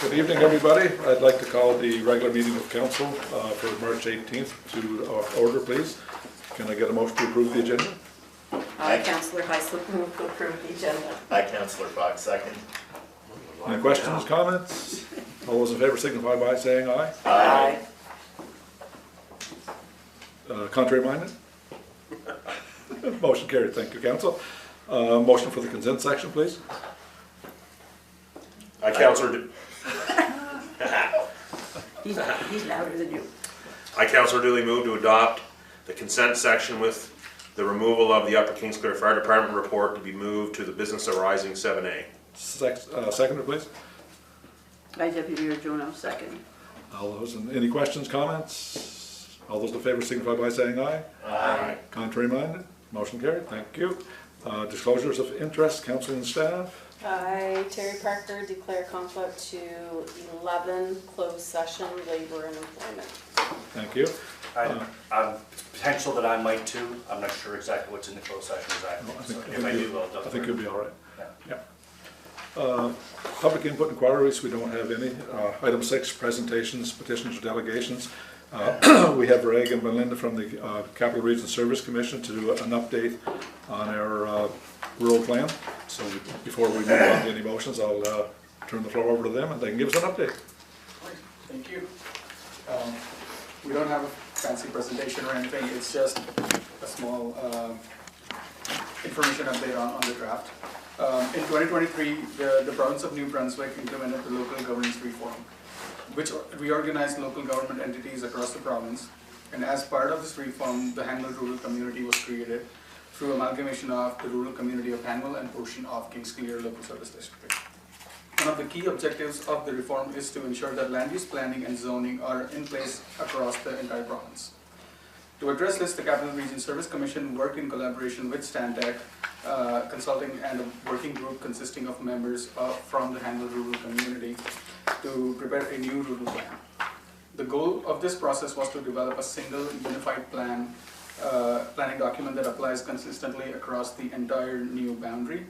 Good evening, everybody. I'd like to call the regular meeting of council for March 18th to order, please. Can I get a motion to approve the agenda? I, Councillor Heisler, move to approve the agenda. I, Councillor Fox, second. Any questions, comments? All those in favor signify by saying aye. Aye. Contrary minded? Motion carried. Thank you, council. Motion for the consent section, please. I, Councillor He's louder than you. I, Councillor Dooley, move to adopt the consent section with the removal of the Upper Kingsclear Fire Department report to be moved to the Business Arising 7A. Seconder, please. I, Deputy Mayor Jono, second. All those, any questions, comments? All those in favor signify by saying aye. Aye. Contrary minded? Motion carried. Thank you. Disclosures of interest, council and staff. I, Terry Parker, declare conflict to 11 closed session, labor and employment. Thank you. It's potential that I might too. I'm not sure exactly what's in the closed session exactly. So if I do, I'll I think you'll be all right. Yeah. Yeah. Public input inquiries, we don't have any. Item 6, presentations, petitions, or delegations. We have Reg and Melinda from the Capital Region Service Commission to do an update on our rural plan. So before we move on to any motions, I'll turn the floor over to them and they can give us an update. Thank you. We don't have a fancy presentation or anything, it's just a small information update on the draft. In 2023, the province of New Brunswick implemented the local governance reform, which reorganized local government entities across the province. And as part of this reform, the Hanwell Rural Community was created through amalgamation of the rural community of Hanwell and portion of Kingsclear Local Service District. One of the key objectives of the reform is to ensure that land use planning and zoning are in place across the entire province. To address this, the Capital Region Service Commission worked in collaboration with Stantec Consulting and a working group consisting of members from the Hanwell Rural Community to prepare a new rural plan. The goal of this process was to develop a single unified planning document that applies consistently across the entire new boundary.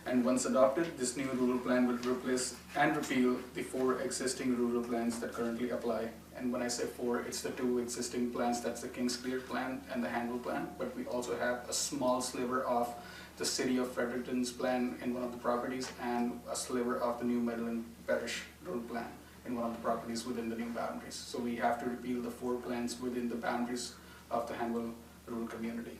And once adopted, this new rural plan will replace and repeal the 4 existing rural plans that currently apply. And when I say 4, it's the 2 existing plans, that's the Kingsclear plan and the Hanwell plan, but we also have a small sliver of the City of Fredericton's plan in one of the properties and a sliver of the New Medellin Parish rural plan in one of the properties within the new boundaries. So we have to repeal the 4 plans within the boundaries of the Hanwell rural community.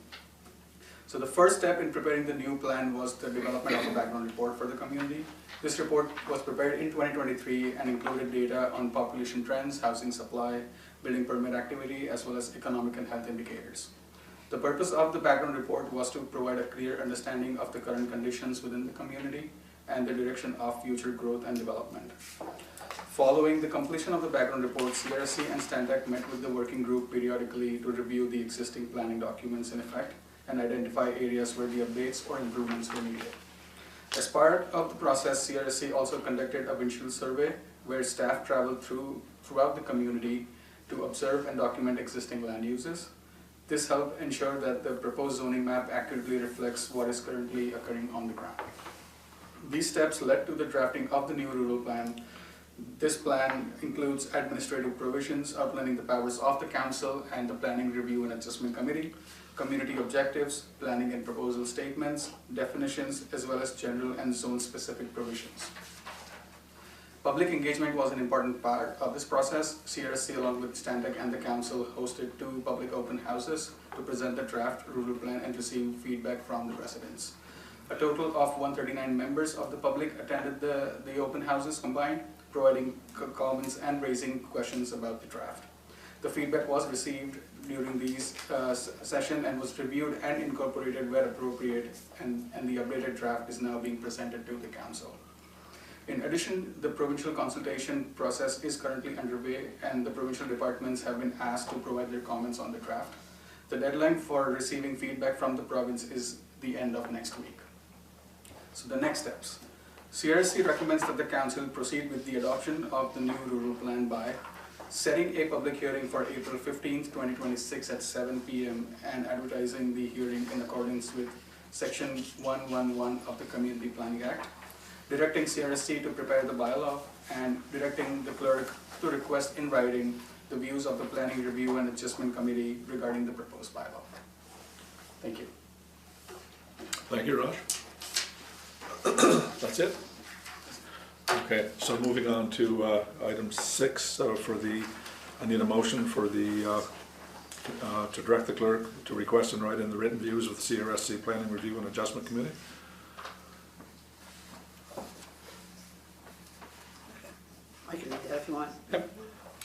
So the first step in preparing the new plan was the development of a background report for the community. This report was prepared in 2023 and included data on population trends, housing supply, building permit activity, as well as economic and health indicators. The purpose of the background report was to provide a clear understanding of the current conditions within the community and the direction of future growth and development. Following the completion of the background report, CRSC and Stantec met with the working group periodically to review the existing planning documents in effect and identify areas where the updates or improvements were needed. As part of the process, CRSC also conducted a windshield survey where staff traveled throughout the community to observe and document existing land uses. This helped ensure that the proposed zoning map accurately reflects what is currently occurring on the ground. These steps led to the drafting of the new rural plan. This plan includes administrative provisions outlining the powers of the council and the Planning Review and Adjustment Committee, community objectives, planning and proposal statements, definitions, as well as general and zone-specific provisions. Public engagement was an important part of this process. CRSC, along with Stantec and the council, hosted 2 public open houses to present the draft rural plan and receive feedback from the residents. A total of 139 members of the public attended the open houses combined, providing comments and raising questions about the draft. The feedback was received during these session and was reviewed and incorporated where appropriate, and the updated draft is now being presented to the council. In addition, the provincial consultation process is currently underway and the provincial departments have been asked to provide their comments on the draft. The deadline for receiving feedback from the province is the end of next week. So the next steps. CRSC recommends that the council proceed with the adoption of the new rural plan by setting a public hearing for April 15th, 2026 at 7 p.m. and advertising the hearing in accordance with Section 111 of the Community Planning Act. directing CRSC to prepare the bylaw, and directing the clerk to request in writing the views of the Planning Review and Adjustment Committee regarding the proposed bylaw. Thank you. Thank you, Raj. That's it? Okay, so moving on to item 6 I need a motion for to direct the clerk to request and write in the written views of the CRSC Planning Review and Adjustment Committee. I can read that if you want. Yep.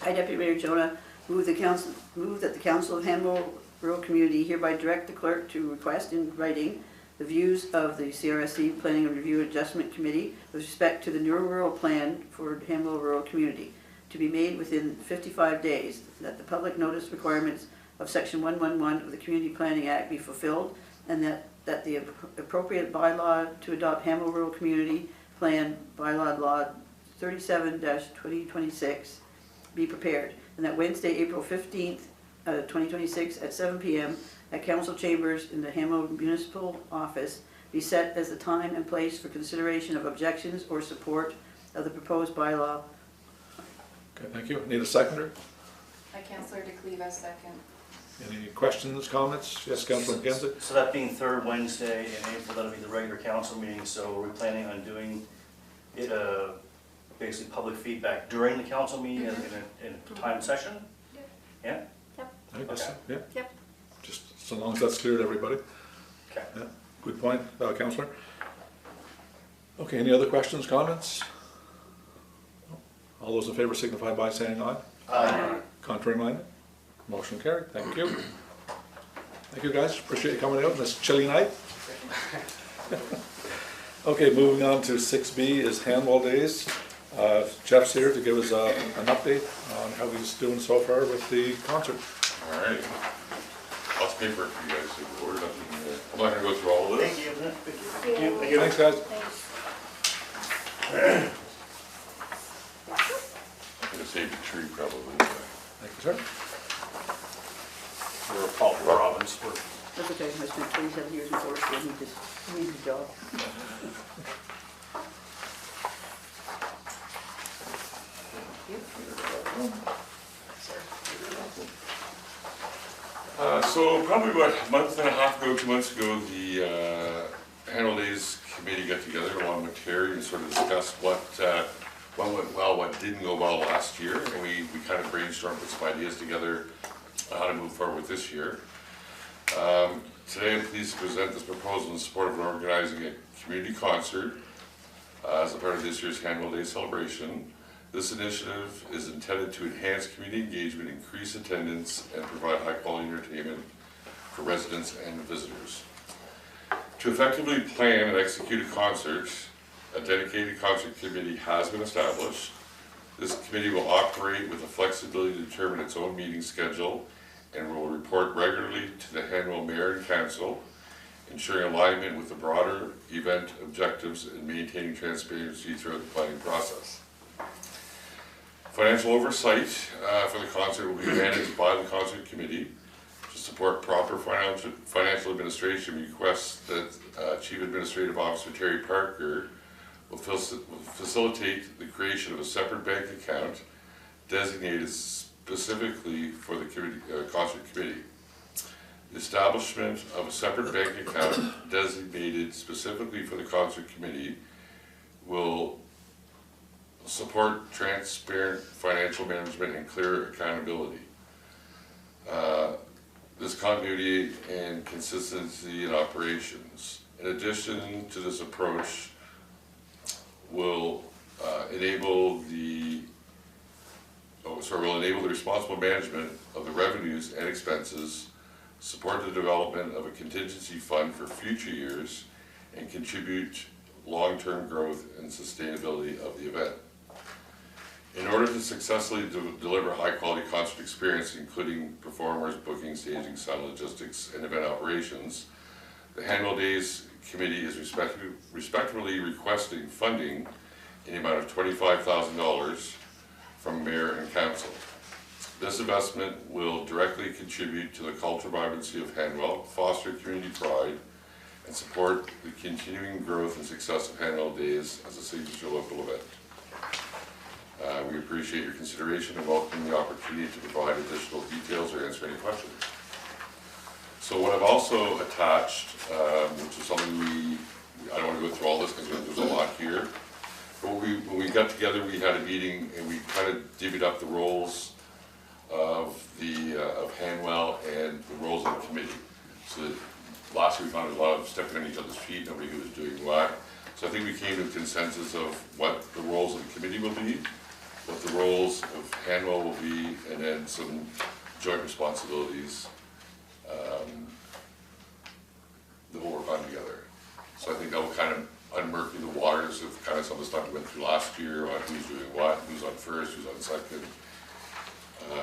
I, Deputy Mayor Jonah, move that the Council of Hanwell Rural Community hereby direct the clerk to request in writing the views of the CRSC Planning and Review Adjustment Committee with respect to the new rural plan for Hanwell Rural Community to be made within 55 days, that the public notice requirements of Section 111 of the Community Planning Act be fulfilled, and that the appropriate bylaw to adopt Hanwell Rural Community Plan Bylaw Law 37-2026 be prepared, and that Wednesday, April 15th, 2026 at 7 p.m. at Council Chambers in the Hanwell Municipal Office be set as the time and place for consideration of objections or support of the proposed bylaw. Okay, thank you. Need a seconder? By Councillor DeCleva, second. Any questions, comments? Yes, Councilor McKenzie? So that being third Wednesday in April, that'll be the regular council meeting, so we're planning on doing it, basically public feedback during the council meeting in a timed session? Yeah? I guess so, yeah. Yep. Just so long as that's clear to everybody. Okay. Yeah, good point, Councillor. Okay, any other questions, comments? All those in favor signify by saying aye. Aye. Contrary minded? Motion carried, thank you. Thank you, guys, appreciate you coming out on this chilly night. Okay, moving on to 6B is Hanwell Days. Jeff's here to give us an update on how he's doing so far with the concert. All right. Lots of paper for you guys to go over. I'm not gonna go through all of this. Thank you. Thank you. Thanks, guys. Thanks. I'm gonna save the tree probably. Thank you, sir. We're Paul Robbins. That's okay, I spent 27 years in forestry, and he just needs a job. So probably about a month and a half ago, 2 months ago, the Hanwell Days Committee got together along with Terry and sort of discussed what went well, what didn't go well last year, and we kind of brainstormed, put some ideas together on how to move forward with this year. Today I'm pleased to present this proposal in support of organizing a community concert as a part of this year's Hanwell Day celebration. This initiative is intended to enhance community engagement, increase attendance, and provide high-quality entertainment for residents and visitors. To effectively plan and execute a concert, a dedicated concert committee has been established. This committee will operate with the flexibility to determine its own meeting schedule and will report regularly to the Hanwell Mayor and Council, ensuring alignment with the broader event objectives and maintaining transparency throughout the planning process. Financial oversight for the concert will be managed by the concert committee. To support proper financial administration, we request that Chief Administrative Officer Terry Parker will facilitate the creation of a separate bank account designated specifically for the concert committee. The establishment of a separate bank account designated specifically for the concert committee will support transparent financial management and clear accountability. This continuity and consistency in operations. In addition to this approach, will enable the responsible management of the revenues and expenses, support the development of a contingency fund for future years, and contribute long-term growth and sustainability of the event. In order to successfully deliver high-quality concert experience, including performers, booking, staging, sound logistics, and event operations, the Hanwell Days Committee is respectfully requesting funding in the amount of $25,000 from Mayor and Council. This investment will directly contribute to the cultural vibrancy of Hanwell, foster community pride, and support the continuing growth and success of Handle Days as a signature local event. We appreciate your consideration and welcome the opportunity to provide additional details or answer any questions. So what I've also attached, which is something I don't want to go through all this because there's a lot here, but when we got together, we had a meeting and we kind of divvied up the roles of Hanwell and the roles of the committee. So that last year we found a lot of stepping on each other's feet, nobody who was doing what. So I think we came to a consensus of what the roles of the committee will be, what the roles of Hanwell will be, and then some joint responsibilities that we'll work on together. So I think that will kind of unmurky the waters of kind of some of the stuff we went through last year on who's doing what, who's on first, who's on second,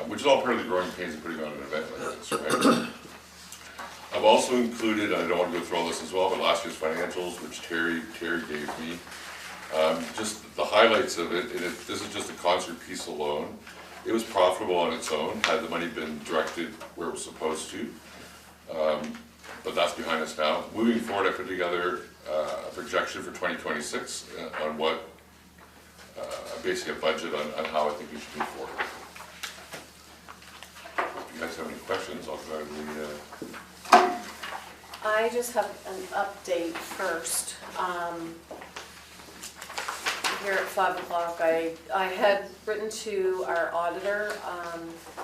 which is all part of the growing pains of putting on an event like this, right? I've also included, and I don't want to go through all this as well, but last year's financials, which Terry gave me. Just the highlights of it, and this is just a concert piece alone. It was profitable on its own, had the money been directed where it was supposed to. But that's behind us now. Moving forward, I put together a projection for 2026 on what, basically a budget on how I think we should move forward. If you guys have any questions, I'll gladly. I just have an update first. Here at 5 o'clock, I had written to our auditor.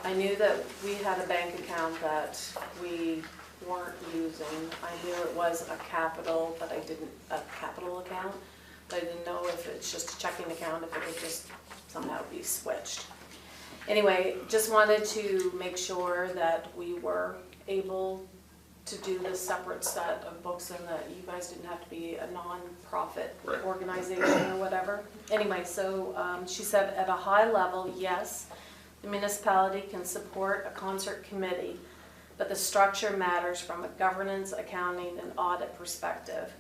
I knew that we had a bank account that we weren't using. I knew it was a capital account, but I didn't know if it's just a checking account, if it would just somehow be switched. Anyway, just wanted to make sure that we were able to do this separate set of books and that you guys didn't have to be a non-profit Right. organization or whatever. Anyway, so she said at a high level, yes, the municipality can support a concert committee, but the structure matters from a governance, accounting, and audit perspective.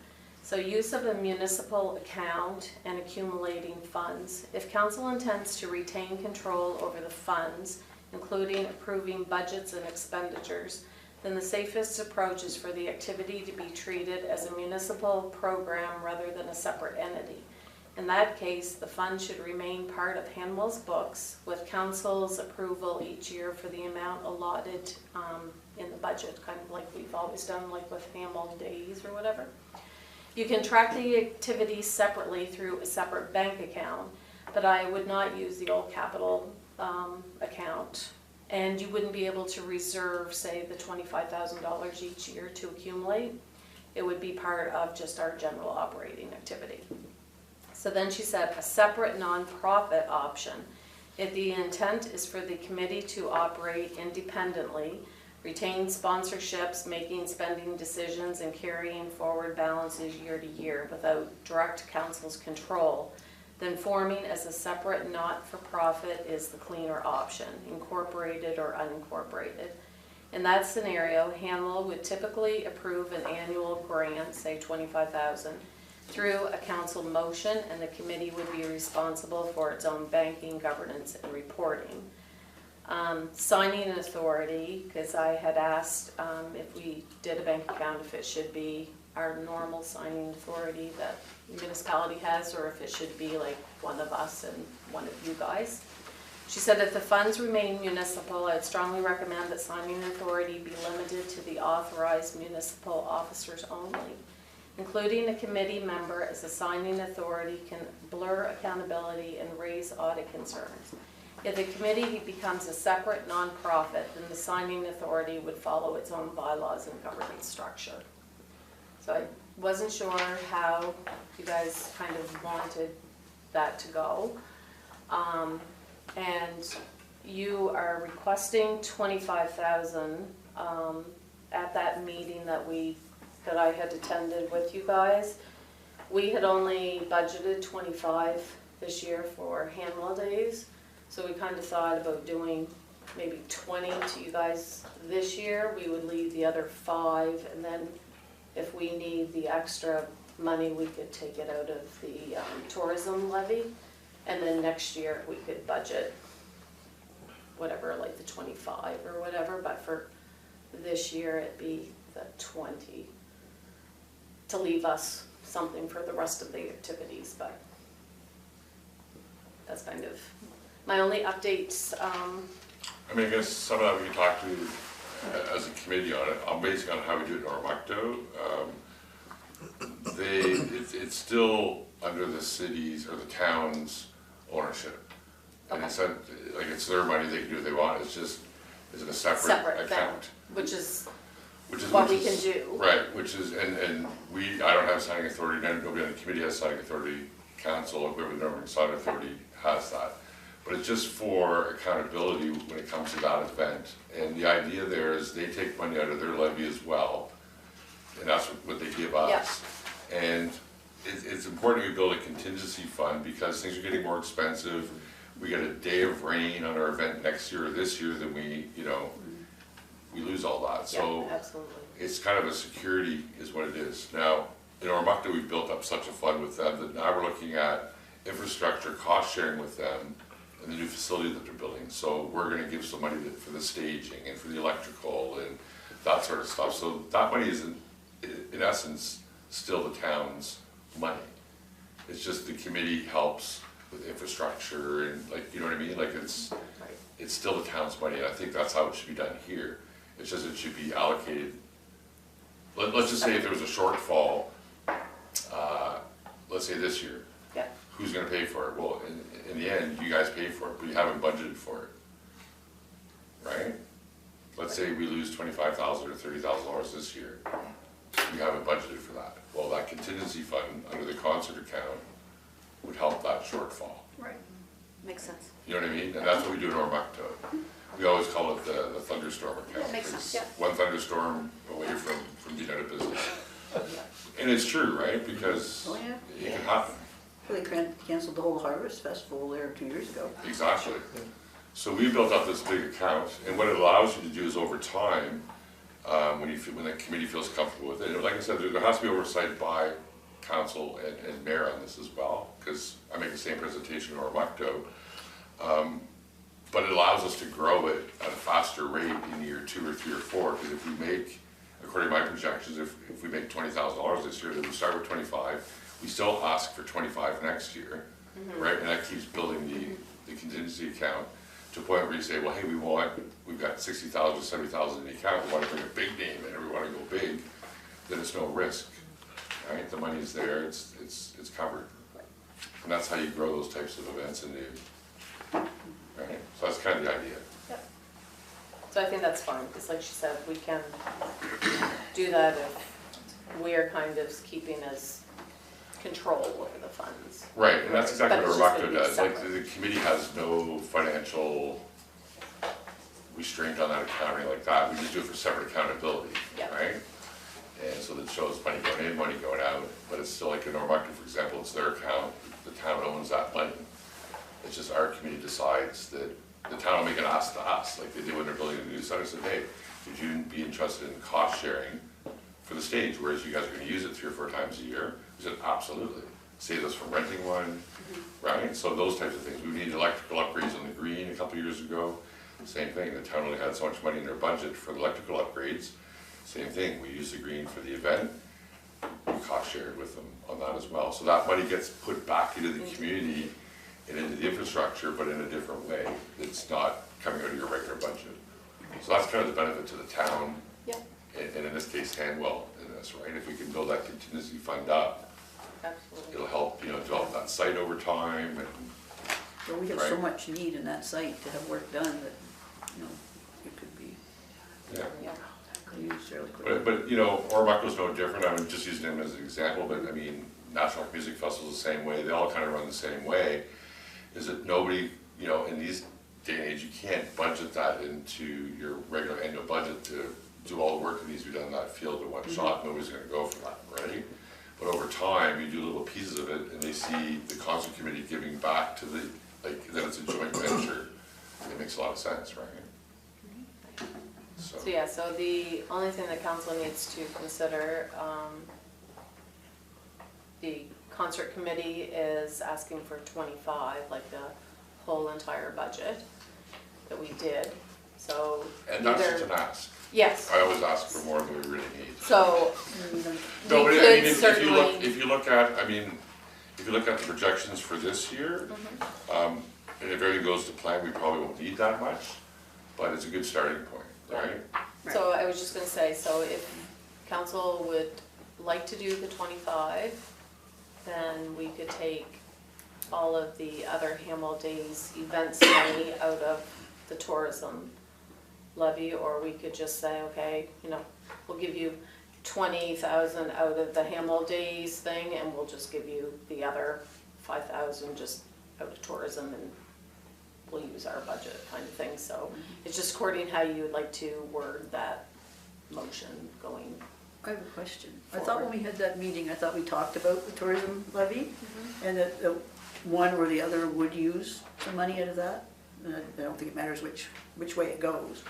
So use of a municipal account and accumulating funds. If council intends to retain control over the funds, including approving budgets and expenditures, then the safest approach is for the activity to be treated as a municipal program rather than a separate entity. In that case, the fund should remain part of Hanwell's books with council's approval each year for the amount allotted in the budget, kind of like we've always done, like with Handwell Days or whatever. You can track the activities separately through a separate bank account, but I would not use the old capital account. And you wouldn't be able to reserve, say, the $25,000 each year to accumulate. It would be part of just our general operating activity. So then she said a separate nonprofit option. If the intent is for the committee to operate independently, retain sponsorships, making spending decisions, and carrying forward balances year to year without direct council's control, then forming as a separate not-for-profit is the cleaner option, incorporated or unincorporated. In that scenario, Hanwell would typically approve an annual grant, say $25,000, through a council motion, and the committee would be responsible for its own banking, governance, and reporting. Signing authority, because I had asked if we did a bank account, if it should be our normal signing authority that the municipality has, or if it should be like one of us and one of you guys. She said if the funds remain municipal, I'd strongly recommend that signing authority be limited to the authorized municipal officers only. Including a committee member as a signing authority can blur accountability and raise audit concerns. If the committee becomes a separate nonprofit, then the signing authority would follow its own bylaws and governance structure. So I wasn't sure how you guys kind of wanted that to go. And you are requesting $25,000 at that meeting that I had attended with you guys. We had only budgeted 25 this year for Hanwell Days, so we kind of thought about doing maybe 20 to you guys this year. We would leave the other 5, and then if we need the extra money, we could take it out of the tourism levy, and then next year we could budget whatever, like the 25 or whatever, but for this year it'd be the 20. to leave us something for the rest of the activities, but that's kind of my only updates. I mean, I guess some of that we can talk to as a committee on it. I'm basing on how we do it in Ormucto. It's still under the city's or the town's ownership. And it's not, like, it's their money, they can do what they want, it's just, it's in a separate Thing, account. which is Which is what we which is- can do. Right, which is, and I don't have signing authority, nobody on the committee has signing authority, council, whoever the governing signing authority has that. But it's just for accountability when it comes to that event. And the idea there is they take money out of their levy as well, and that's what they give us. And it's important we build a contingency fund because things are getting more expensive. We get a day of rain on our event next year or this year, then we lose all that. So Yeah, absolutely. it's kind of a security is what it is. Now, in Ormucto, we've built up such a fund with them that now we're looking at infrastructure cost sharing with them and the new facility that they're building. So we're gonna give some money for the staging and for the electrical and that sort of stuff. So that money is in essence still the town's money. It's just the committee helps with infrastructure and, like, you know what I mean? Like, it's still the town's money, and I think that's how it should be done here. It's just it should be allocated. Let's just say if there was a shortfall, let's say this year, Yeah. who's gonna pay for it? Well, in the end, you guys pay for it, but you haven't budgeted for it, right? Let's say we lose $25,000 or $30,000 this year. We haven't budgeted for that. Well, that contingency fund under the concert account would help that shortfall. Right. Makes sense. You know what I mean? And that's what we do in Ormucto. We always call it the thunderstorm account. That makes sense, It's yeah. one thunderstorm away from being out of business. And it's true, right? Because Oh, yeah. it can happen. Well, they canceled the whole Harvest Festival there 2 years ago. Exactly. So we built up this big account, and what it allows you to do is over time, when the committee feels comfortable with it, and like I said, there has to be oversight by council and mayor on this as well, because I make the same presentation in Ormucto. But it allows us to grow it at a faster rate in year 2 or 3 or 4, because if we make, according to my projections, if we make $20,000 this year, then we start with 25, we still ask for 25 next year, right? And that keeps building the contingency account to a point where you say, well, hey, we've got 60,000 or 70,000 in the account, we want to bring a big name in, or we want to go big, then it's no risk, right? The money's there, it's covered. And that's how you grow those types of events in the, right? So that's kind of the idea. So I think that's fine, because like she said, we can do that if we're kind of keeping as control over the funds. Right, and that's exactly But what it's just Ormucto gonna be does, like, separate. the committee has no financial restraint on that accounting like that, we just do it for separate accountability, Yeah. right? And so that shows money going in, money going out, but it's still like in Ormucto, for example, it's their account, the town owns that money. It's just our committee decides that the town will make an ask to us, like they did when they're building a new center, said, hey, would you be interested in cost sharing for the stage, whereas you guys are gonna use it 3 or 4 times a year? We said, absolutely, save us from renting one, right? So those types of things, we need electrical upgrades on the green a couple years ago, same thing, the town only had so much money in their budget for the electrical upgrades, same thing, we used the green for the event, we cost shared with them on that as well. So that money gets put back into the community and into the infrastructure, but in a different way. It's not coming out of your regular budget. So that's kind of the benefit to the town, Yeah, and in this case, Hanwell in this, right? If we can build that contingency fund up, absolutely. it'll help, develop that site over time and, Well, we have so Right. much need in that site to have work done that, it could be yeah. Yeah. used fairly quickly. But Ormucto's no different, I'm just using them as an example, but I mean, National Rock Music Festival's the same way, they all kind of run the same way, is that nobody, in these day and age, you can't budget that into your regular annual budget to do all the work that needs to be done in that field in one shot, nobody's gonna go for that, right? But over time, you do little pieces of it, and they see the concert committee giving back to then it's a joint venture, it makes a lot of sense, right? So yeah, so the only thing the council needs to consider, the concert committee is asking for 25, like the whole entire budget that we did. So And that's just an either, ask. yes, I always ask for more than we really need. so No, we but I mean, could if you certainly. look, if you look at, I mean, if you look at the projections for this year, and if everything goes to plan, we probably won't need that much, but it's a good starting point, right? So I was just gonna say, so if council would like to do the 25, then we could take all of the other Hamel Days events money out of the tourism levy, or we could just say, okay, you know, we'll give you 20,000 out of the Hamel Days thing, and we'll just give you the other 5,000 just out of tourism, and we'll use our budget kind of thing. So it's just according how you would like to word that motion going. I have a question. I thought when we had that meeting, I thought we talked about the tourism levy, and that the one or the other would use some money out of that. And I don't think it matters which way it goes,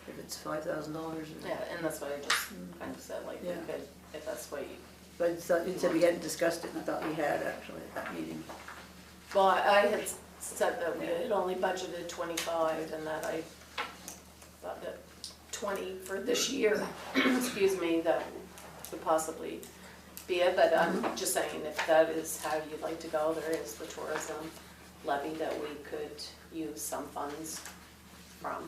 if it's $5,000 or. Yeah, and that's what I just kind of said, like, we Yeah. could, if that's what you, But I thought, you said we hadn't discussed it, and I thought we had actually at that meeting. well, I had said that we had only budgeted 25, and that I thought that 20 for this year, excuse me, that would possibly be it, but I'm just saying, if that is how you'd like to go, there is the tourism levy that we could use some funds from.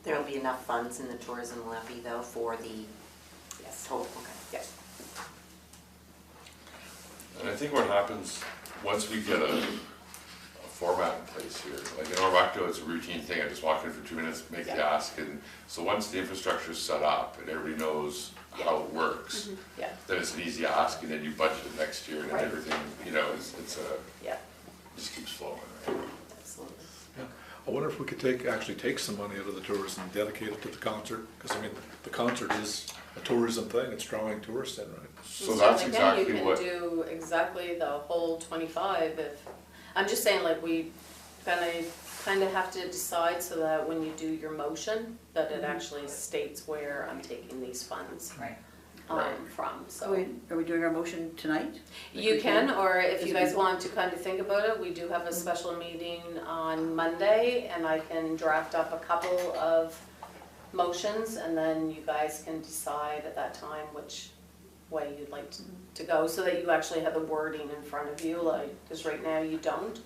There'll be enough funds in the tourism levy though for the Yes. total, okay. Yes. And I think what happens, once we get a format in place here, like in Orvacto, it's a routine thing, I just walk in for 2 minutes, make the Yeah. ask, and so once the infrastructure's set up and everybody knows how it works, Yeah, then it's an easy ask, and then you budget it next year, and then Right. everything, you know, it's a, yeah, just keeps flowing, right? absolutely. I wonder if we could actually take some money out of the tourism and dedicate it to the concert, because I mean, the concert is a tourism thing, it's drawing tourists in, right? So that's Again, exactly what, You can do exactly the whole 25 if, I'm just saying, like, we kind of have to decide so that when you do your motion, that it actually states where I'm taking these funds Right. from, so. Are we doing our motion tonight? You can, or if Is you it- guys want to kind of think about it, we do have a special meeting on Monday, and I can draft up a couple of motions, and then you guys can decide at that time which way you'd like to go, so that you actually have the wording in front of you, like, because right now you don't.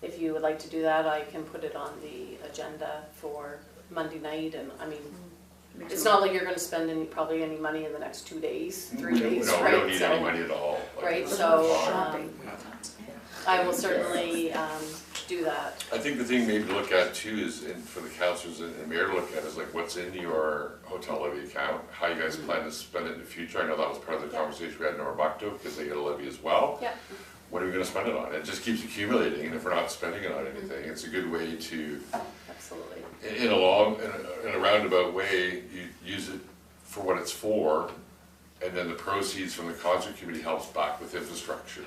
If you would like to do that, I can put it on the agenda for Monday night, and, I mean, it's not like you're gonna spend probably any money in the next 2 days, 3 days, no, we right? don't need any So- money at all. Like, Right, it's so, fine. Shopping. I will certainly do that. I think the thing maybe to look at too is, and for the councillors and mayor to look at, is like what's in your hotel levy account, how you guys plan to spend it in the future. I know that was part of the Yeah. conversation we had in Orvacto, because they get a levy as well. Yeah, What are we gonna spend it on? It just keeps accumulating, and if we're not spending it on anything, it's a good way to, absolutely. in a roundabout way, you use it for what it's for, and then the proceeds from the concert committee helps back with infrastructure.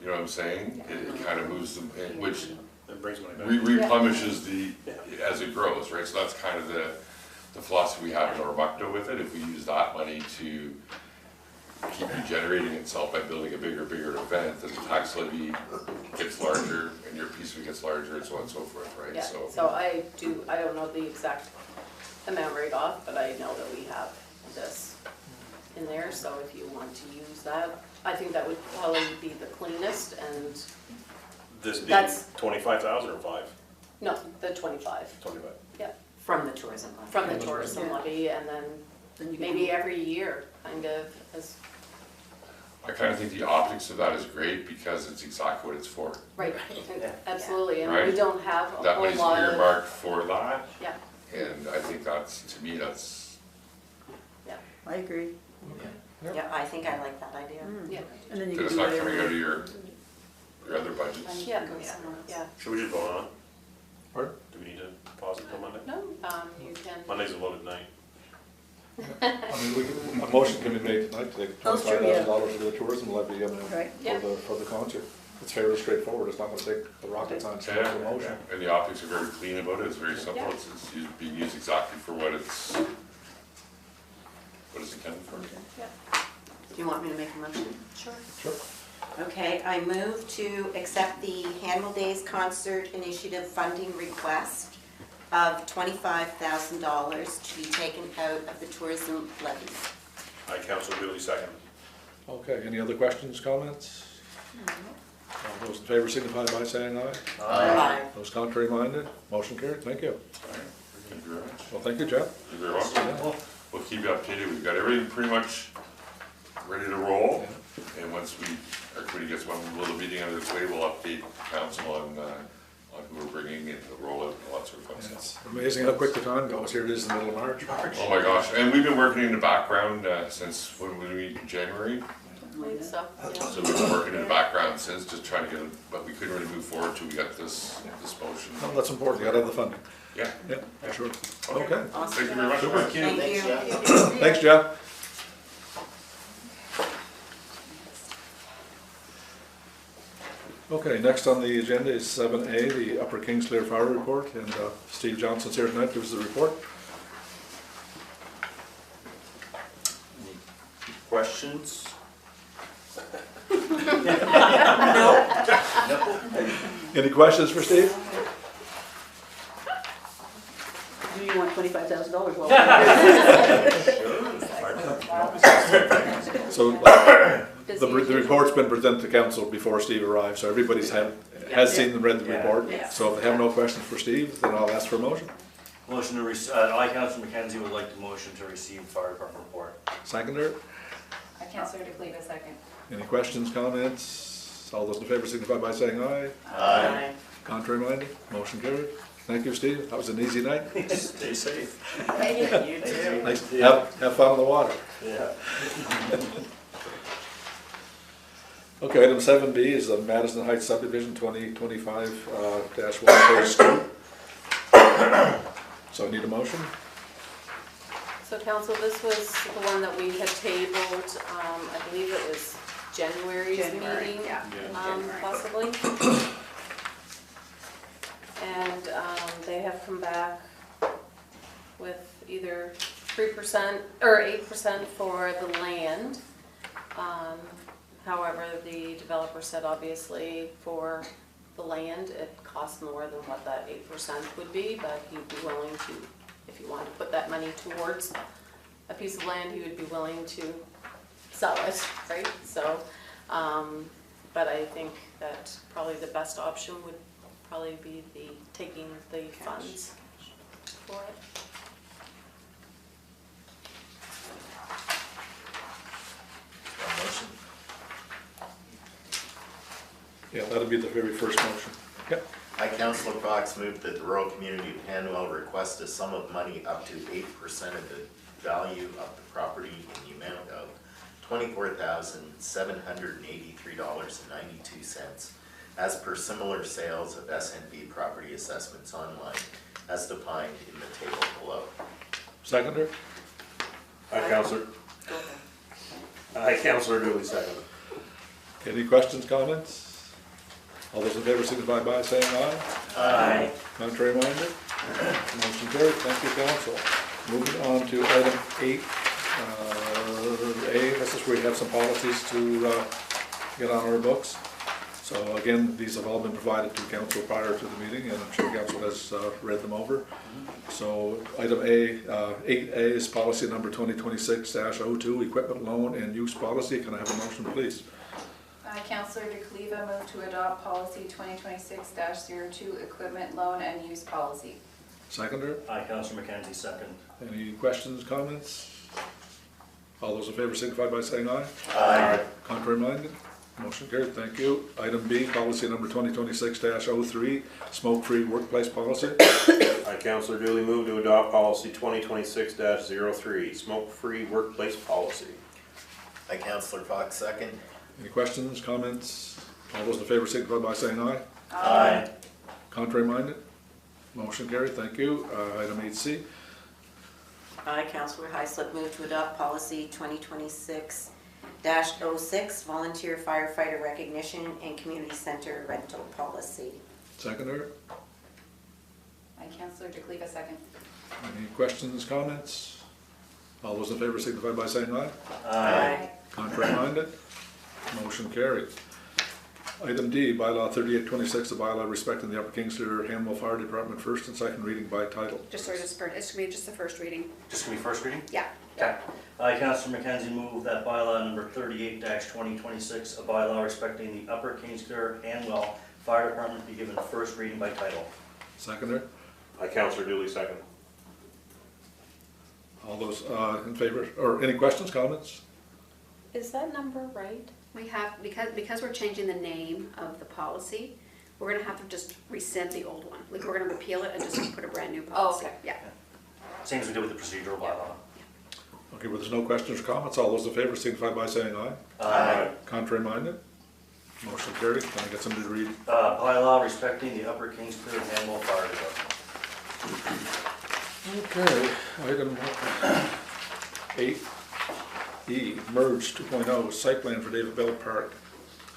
You know what I'm saying? It kind of moves them, which It brings money back. replenishes as it grows, right? So that's kind of the philosophy we have in Orvacto with it. If we use that money to keep regenerating itself by building a bigger event, then the tax levy gets larger and your piece of it gets larger and so on and so forth, right? Yeah, so I don't know the exact amount right off, but I know that we have this in there, so if you want to use that, I think that would probably be the cleanest, and, This being That's- 25,000 or 5? no, the 25, 25. yeah, From the tourism levy. from the tourism Yeah. levy, and then Then you maybe every year, kind of, as, I kind of think the optics of that is great because it's exactly what it's for. right, absolutely, and we Right. don't have a That whole money's lot of, earmarked for that, yeah, and I think that's, to me, that's, I agree. Yeah, I think I like that idea. yeah, And then you because can it's do not coming out of whatever. your other budgets. yeah, Go somewhere else. yeah, Should we just vote on it? Pardon? Do we need to pause it till Monday? no, you can. Monday's a loaded night. I mean, a motion can be made tonight to take That's true, yeah. $25,000 for the tourism levy, I mean, Right. Yeah. for the concert. It's fairly straightforward, it's not gonna take a rocket science to make a motion. And the optics are very clean about it, it's very simple, Yeah. it's being used exactly for what it's intended for. Yeah, Do you want me to make a motion? sure. Sure. Okay, I move to accept the Handmill Days Concert Initiative funding request of $25,000 to be taken out of the tourism levy. I, Councillor Dooley, second. Okay, any other questions, comments? All those in favor signify by saying aye. Aye. Those contrary minded, motion carried, thank you. Thank you very much. Well, thank you, Jeff. Thank you very much. We'll keep you updated. We've got everything pretty much ready to roll. And once our committee gets one little meeting out of its way, we'll update council on who we're bringing in, the rollout, and all that sort of fun stuff. It's amazing how quick the time goes. Here it is in the middle of March. Oh my gosh, and we've been working in the background since when we meet in January. I believe so, yeah. So we've been working in the background since, just trying to get it, but we couldn't really move forward till we got this motion. Well, that's important, you gotta have the funding. Yeah. Yeah, for sure. Okay, Thank you very much. Super. Thank you. thanks, Jeff. Okay, next on the agenda is 7A, the Upper Kingsclear Fire Report, and Steve Johnson's here tonight, gives us the report. Questions? Any questions for Steve? Do you want $25,000? Well, So, the report's been presented to council before Steve arrived, so everybody's has seen and read the report. Yeah. So if they have no questions for Steve, then I'll ask for a motion. Motion to, I, Councillor Mackenzie, would like to motion to receive fire department report. Seconder, I Councillor DeCleva, second. any questions, comments? All those in favor signify by saying aye. Aye. Contrary minded, motion carried. Thank you, Steve. That was an easy night. Stay safe. You too. Nice. Have fun on the water. Yeah. Okay, item 7B is the Madison Heights subdivision 2025-1 phase 2. So I need a motion. So council, this was the one that we had tabled, I believe it was January's January, meeting, yeah. possibly. And they have come back with either 3% or 8% for the land. However, the developer said obviously for the land, it costs more than what that 8% would be, but he'd be willing to, if you wanted to put that money towards a piece of land, he would be willing to sell it, right? So, but I think that probably the best option would probably be taking the funds for it. Motion. Yeah, that'll be the very first motion. Yep. I, Councillor Fox, move that the rural community of Hanwell request a sum of money up to 8% of the value of the property in the amount of $24,783.92 as per similar sales of SNB property assessments online as defined in the table below. Seconder, I, Councillor Dooley, second. any questions, comments? All those in favor signify by saying aye. Aye. Contrary minded? Motion carried. Thank you, council. Moving on to item 8A, this is where we have some policies to get on our books. So again, these have all been provided to council prior to the meeting, and I'm sure council has read them over. So item 8A is policy number 2026-02, equipment loan and use policy. Can I have a motion, please? I Councillor DeCleva, move to adopt policy 2026-02, equipment loan and use policy. Seconder, I, Councillor Mackenzie, second. any questions, comments? All those in favor signify by saying aye. Aye. Contrary minded? Motion carried, thank you. Item B, policy number 2026-03, smoke-free workplace policy. I, Councillor Dooley, move to adopt policy 2026-03, smoke-free workplace policy. I, Councillor Fox, second. Any questions, comments? All those in favor signify by saying aye. Aye. Contrary minded? Motion carried, thank you. Item 8C, I, Councillor Heislip, move to adopt policy 2026-06, volunteer firefighter recognition and community center rental policy. seconder. I Councillor DeCleva, second. Any questions, comments? All those in favor signify by saying aye. Aye. Contrary minded? Motion carried. Item D, bylaw 3826, the bylaw respecting the Upper Kingston Hamwell Fire Department, first and second reading by title. Just sorry, it's gonna be just the first reading. Just gonna be first reading? Yeah. Okay. I, Councillor Mackenzie, move that bylaw number 38-2026, a bylaw respecting the Upper Kingsclear Hanwell Fire Department be given first reading by title. Seconder, I, Councillor Dooley, second. all those in favor, or any questions, comments? Is that number right? We have, because we're changing the name of the policy, we're gonna have to just rescind the old one. Like, we're gonna repeal it and just put a brand new policy. okay. Yeah. Same as we did with the procedural bylaw. Okay, well, there's no questions or comments. All those in favor signify by saying aye. Aye. Contrary minded? Motion carried. Can I get somebody to read? Bylaw respecting the Upper Kingsclear Hanwell Fire Department. Okay, item 8E, merge 2.0, site plan for David Bell Park.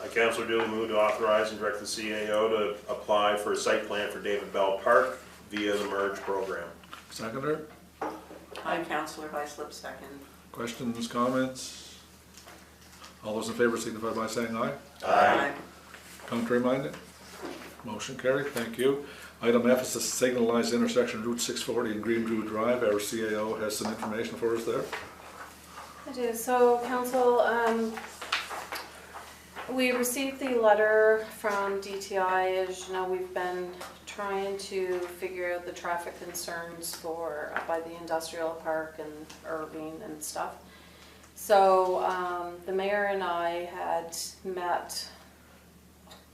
I, Councillor Dooley, move to authorize and direct the CAO to apply for a site plan for David Bell Park via the merge program. Seconder, I, Councillor Heislip, second. questions, comments? All those in favor signify by saying aye. Aye. Contrary minded? Motion carried, thank you. Item F is the signalized intersection Route 640 and Green Drew Drive. Our CAO has some information for us there. I do. So, council, we received the letter from DTI. As you know, we've been trying to figure out the traffic concerns for by the industrial park and Irving and stuff. So the mayor and I had met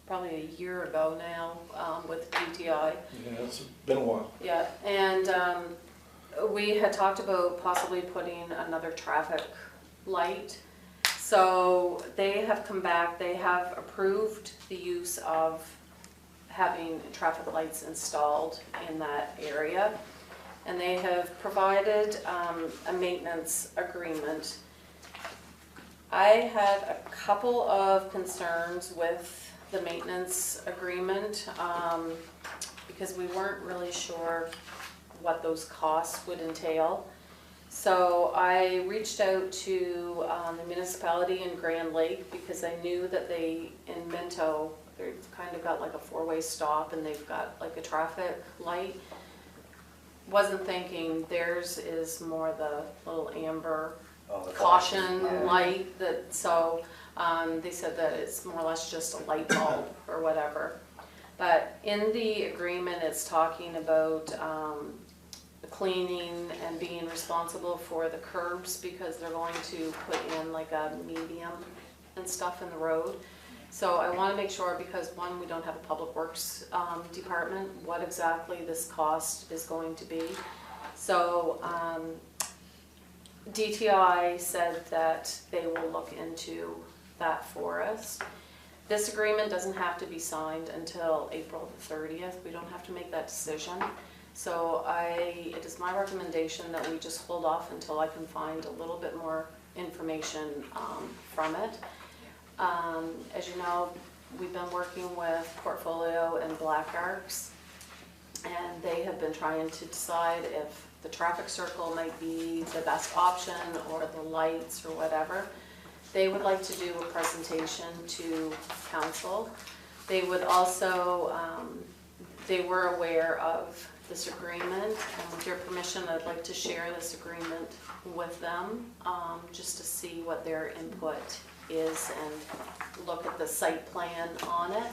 probably a year ago now with DTI. Yeah, it's been a while. Yeah, and we had talked about possibly putting another traffic light. So they have come back, they have approved the use of having traffic lights installed in that area. And they have provided a maintenance agreement. I had a couple of concerns with the maintenance agreement because we weren't really sure what those costs would entail. So I reached out to the municipality in Grand Lake because I knew that they, in Minto, they've kind of got like a four-way stop and they've got like a traffic light. Wasn't thinking theirs is more the little amber The caution light that, so they said that it's more or less just a light bulb or whatever. But in the agreement, it's talking about cleaning and being responsible for the curbs because they're going to put in like a medium and stuff in the road. So I want to make sure, because one, we don't have a public works department, what exactly this cost is going to be. So DTI said that they will look into that for us. This agreement doesn't have to be signed until April the 30th. We don't have to make that decision. So it is my recommendation that we just hold off until I can find a little bit more information from it. As you know, we've been working with Portfolio and Black Arcs, and they have been trying to decide if the traffic circle might be the best option or the lights or whatever. They would like to do a presentation to council. They would also, they were aware of this agreement, and with your permission, I'd like to share this agreement with them, just to see what their input is and look at the site plan on it.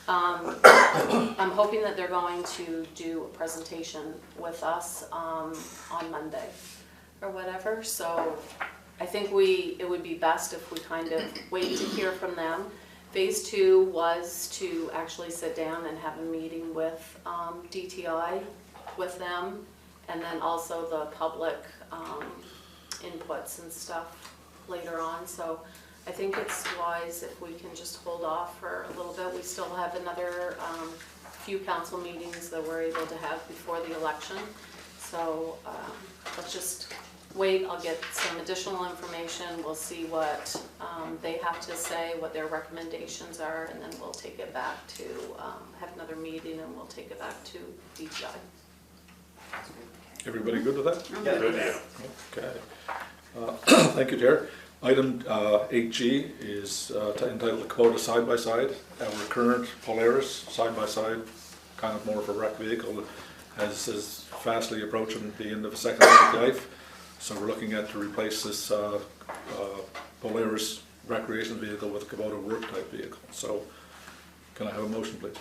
I'm hoping that they're going to do a presentation with us on Monday or whatever, so I think it would be best if we kind of wait to hear from them. Phase 2 was to actually sit down and have a meeting with DTI with them, and then also the public inputs and stuff later on. So I think it's wise if we can just hold off for a little bit. We still have another few council meetings that we're able to have before the election. So let's just wait. I'll get some additional information. We'll see what they have to say, what their recommendations are, and then we'll take it back to, have another meeting, and we'll take it back to DTI. Everybody good with that? Yeah, Good deal. Okay. Thank you, Chair. Item 8G is entitled Kubota Side-by-Side. Our current Polaris side-by-side, kind of more of a wreck vehicle, is fastly approaching the end of its second life. So we're looking at to replace this Polaris recreation vehicle with a Kubota work type vehicle. So can I have a motion, please?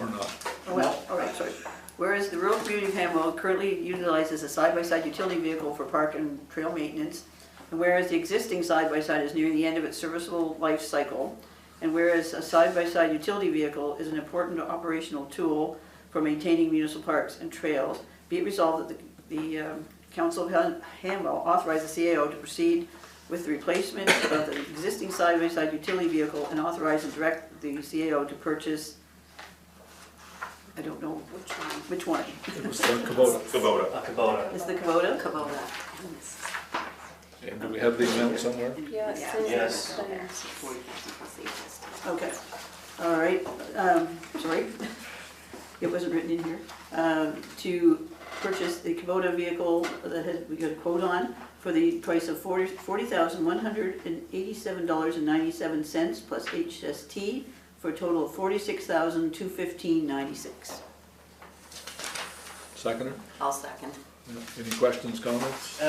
Or not? Oh, well, all right, sorry. Whereas the rural community of Hamwell currently utilizes a side-by-side utility vehicle for park and trail maintenance, and whereas the existing side-by-side is nearing the end of its serviceable life cycle, and whereas a side-by-side utility vehicle is an important operational tool for maintaining municipal parks and trails, be it resolved that the Council of Hamwell authorize the CAO to proceed with the replacement of the existing side-by-side utility vehicle and authorize and direct the CAO to purchase, I don't know which one. It was the Kubota. Kubota. Kubota. Is the Kubota? Kubota. And do we have the amount somewhere? Yes. Yes. Okay, all right, sorry, it wasn't written in here. To purchase the Kubota vehicle that we got a quote on for the price of $40,187.97 plus HST for a total of $46,215.96. Seconder? I'll second. Any questions, comments?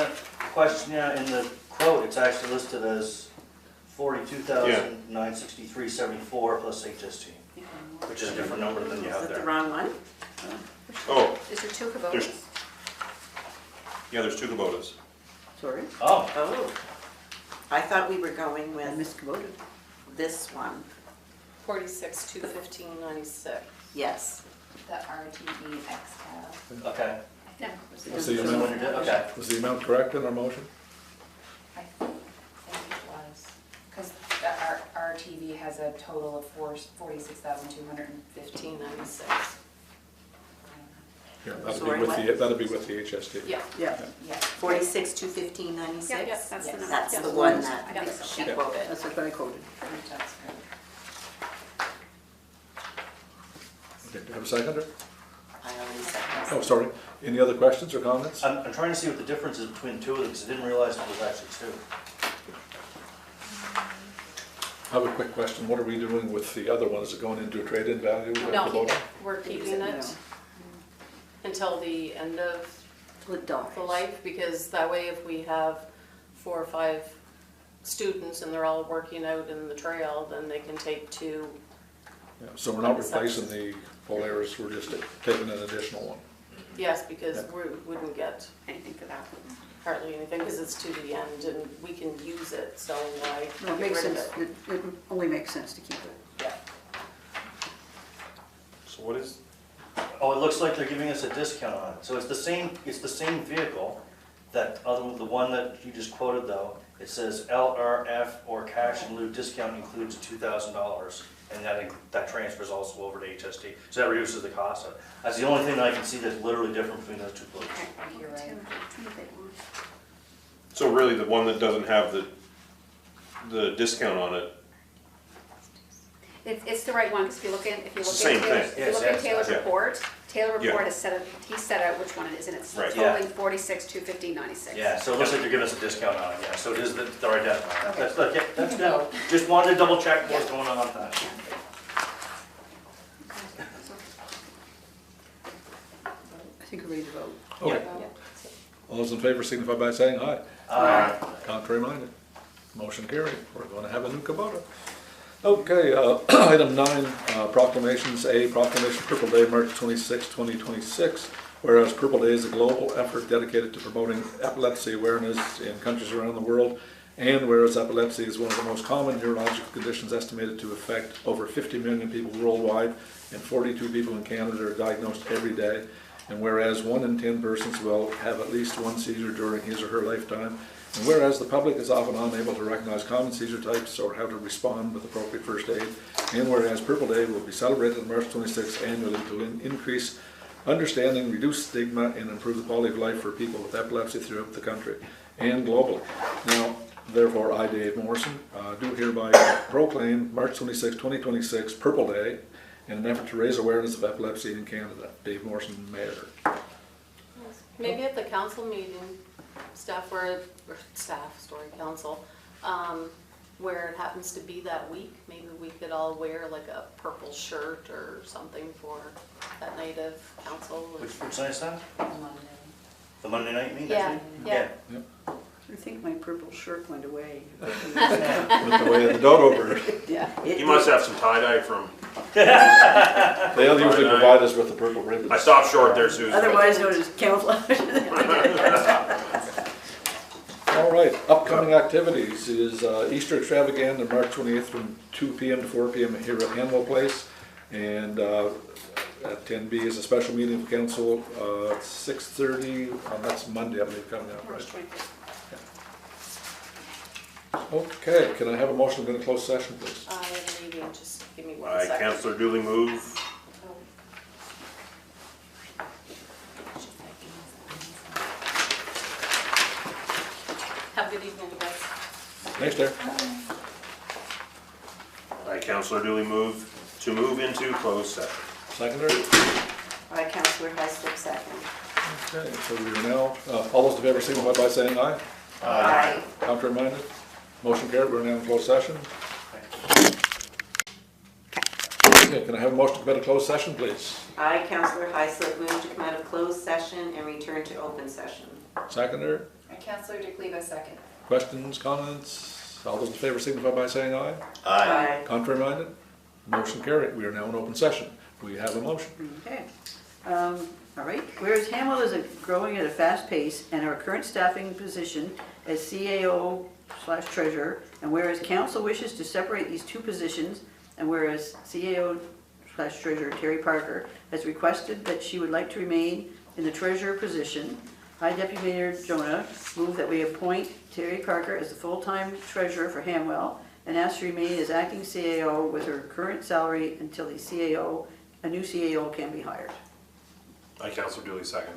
Question, yeah, in the quote, it's actually listed as $42,963.74 plus HST, which is a different number than you Is have that the there. wrong one? Oh, Is there two There's- Kubotas? yeah, there's two Kubotas. Sorry, Oh, Oh, I thought we were going I with missed Kubota. this one. 46,215.96. Yes. The RTV XCAV. okay. No. Was This the is when amount, you did, okay. was the amount correct in our motion? I think it was, because the RTV has a total of 46,215. 15.96. Yeah, Sorry, that'd be with the HST. Yeah. Yeah, Yeah. 46,215.96? Yeah, that's the number. That's Yeah. the one I that think so. she Yeah. quoted. that's what I quoted. That's good. Okay, do you have a seconder? I already said that. Oh, sorry. Any other questions or comments? I'm trying to see what the difference is between the two of them, because I didn't realize it was actually two. I have a quick question. What are we doing with the other one? Is it going into a trade-in value? with No, Kubota? we're keeping it until the end of It dies. the life, because that way if we have 4 or 5 students and they're all working out in the trail, then they can take 2. Yeah, so we're not replacing the Polaris, we're just taking an additional one. Yes, because Yeah. we wouldn't get Anything for that. hardly anything, because it's to the end and we can use it, so why No, it get makes rid of sense, it? it only makes sense to keep it. Yeah. So what is, Oh, it looks like they're giving us a discount on it. So it's the same vehicle, the one that you just quoted though. It says LRF or cash in lieu discount includes $2,000. And that transfers also over to HST. So that reduces the cost. That's the only thing that I can see that's literally different between those two quotes. Okay. You're right. so really the one that doesn't have the discount on it, It's the right one, because if you look in, It's the same thing. Yes, Taylor's yeah. report, Taylor Yeah. report has he set out which one it is, and it's Right. totaling 46,215.96. Yeah, so it looks like they're giving us a discount on it, yeah. So it is the right deadline. Okay. That's, yeah, that's good. Just wanted to double check what's going on with that. I think we're ready to vote. Okay. All those in favor signify by saying aye. Contrary minded. Motion carried. We're going to have a new Kubota. Okay, item 9, proclamations. A, proclamation Purple Day, March 26, 2026. Whereas Purple Day is a global effort dedicated to promoting epilepsy awareness in countries around the world. And whereas epilepsy is one of the most common neurological conditions estimated to affect over 50 million people worldwide, and 42 people in Canada are diagnosed every day. And whereas 1 in 10 persons will have at least one seizure during his or her lifetime. And whereas the public is often unable to recognize common seizure types or how to respond with appropriate first aid. And whereas Purple Day will be celebrated on March 26th annually to increase understanding, reduce stigma, and improve the quality of life for people with epilepsy throughout the country and globally. Now, therefore, I, Dave Morrison, do hereby proclaim March 26, 2026 Purple Day in an effort to raise awareness of epilepsy in Canada. Dave Morrison, Mayor. Maybe at the council meeting, council, where it happens to be that week, maybe we could all wear like a purple shirt or something for that night of council. Which night is that? The Monday night, you mean? Yeah, yeah. I think my purple shirt went away. With the way of the dodo bird. Yeah. You must have some tie-dye from, They'll usually provide us with the purple ribbons. I stopped short there, Susan. Otherwise known as camouflage. All right, upcoming activities is Easter Extravaganza on March 28th from 2 p.m. to 4 p.m. here at Hanwell Place. And at 10B is a special meeting of council at 6:30, that's Monday, I believe, coming up, right? Okay, can I have a motion to go into closed session, please? I have a meeting, just give me one I, second. Councillor Dooley, move. Have a good evening, guys. Thanks, Derek. I, Councillor Dooley, move to move into closed session. Seconder? By Councillor Heisler, second. Okay, so we are now, all those in favor signify by saying aye. Aye. Contrary minded? Motion carried, we're now in closed session. Okay, can I have a motion to come out of closed session, please? I, Councillor Heisler, move to come out of closed session and return to open session. Seconder? Councillor DeCleva, second. Questions, comments? All those in favor signify by saying aye. Aye. Contrary minded? Motion carried, we are now in open session. We have a motion. Okay. All right. Whereas Hamwell is growing at a fast pace and our current staffing position as CAO/treasurer, and whereas council wishes to separate these two positions, and whereas CAO/treasurer Terry Parker has requested that she would like to remain in the treasurer position, I, Deputy Mayor Jonah, move that we appoint Terry Parker as the full-time treasurer for Hamwell and ask to remain as acting CAO with her current salary until a new CAO can be hired. I, Councillor Dooley, second.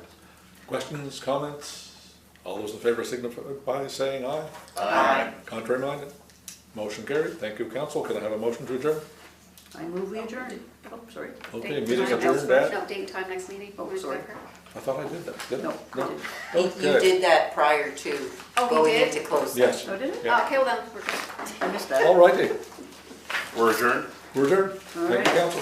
Questions, comments? All those in favor signify by saying aye. Aye. Contrary minded? Motion carried. Thank you, council. Can I have a motion to adjourn? I move we adjourn. Oh, sorry. Okay, Date, meeting time, adjourned at, No, date and time next meeting. Oh, Ms. sorry. Becker? I thought I did that, didn't I? No, I didn't. You Okay. did that prior to Oh, we going did? into closed Yes. session. Oh, did it? Yeah. Okay, well then, we're good. I missed that. All righty. We're adjourned? We're adjourned. All Thank you, right. council.